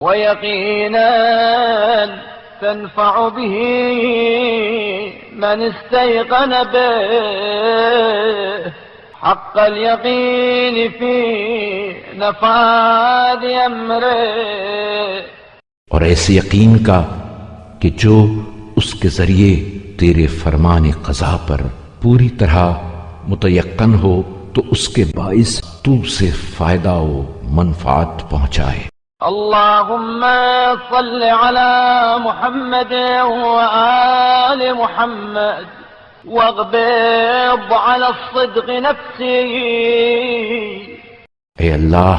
ويقينا تنفع به من استيقن به حق اليقين في نفاذ امره، اور ایسے یقین کا کہ جو اس کے ذریعے تیرے فرمان قضا پر پوری طرح متیقن ہو تو اس کے باعث تو سے فائدہ و منفعت پہنچائے۔ اللهم صل على محمد وآل محمد واغبض على الصدق نفسي۔ اے اللہ،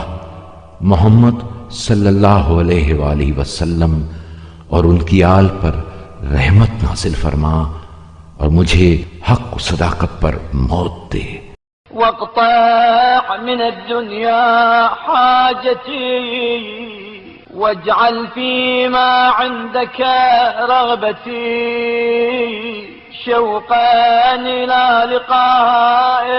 محمد صلی اللہ علیہ وآلہ وسلم اور ان کی آل پر رحمت نازل فرما اور مجھے حق و صداقت پر موت دے۔ واقطع من الدنيا حاجتي واجعل فيما عندك رغبتي شوقا إلى لقائك۔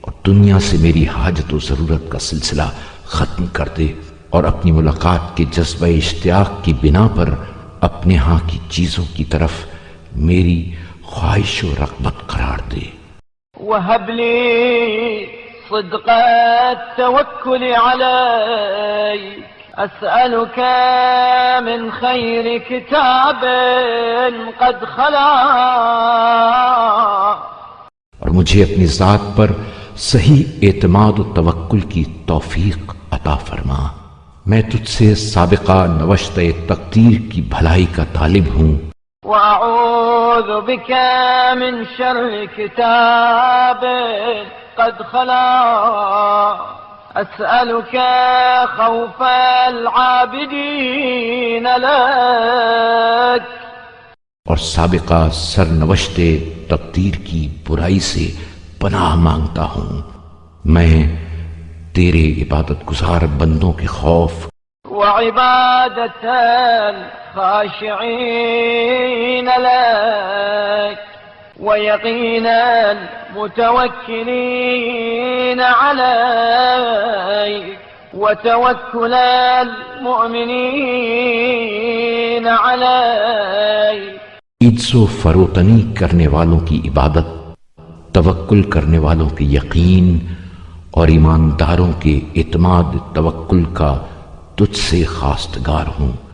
اور دنیا سے میری حاجت و ضرورت کا سلسلہ ختم کر دے اور اپنی ملاقات کے جذبہ اشتیاق کی بنا پر اپنے ہاں کی چیزوں کی طرف میری خواہش و رغبت قرار دے۔ وهب لي صدق التوكل عليك، أسألك من خير كتاب قد خلا، اور مجھے اپنی ذات پر صحیح اعتماد و توکل کی توفیق عطا فرما۔ میں تجھ سے سابقہ نوشتہ تقدیر کی بھلائی کا طالب ہوں۔ وأعوذ بك من شر كتاب قد خلا، أسألك خوف العابدين لك، اور سابقہ سرنوشت تقدیر کی برائی سے پناہ مانگتا ہوں۔ میں تیرے عبادت گزار بندوں کے خوف وعبادة الخاشعين لك، ويقينا المتوكلين عليك، وتوكل المؤمنين عليك۔ عجز و فروتنی کرنے والوں کی عبادت، توکل کرنے والوں کے یقین اور ایمانداروں کے اعتماد توکل کا تجھ سے خواستگار ہوں۔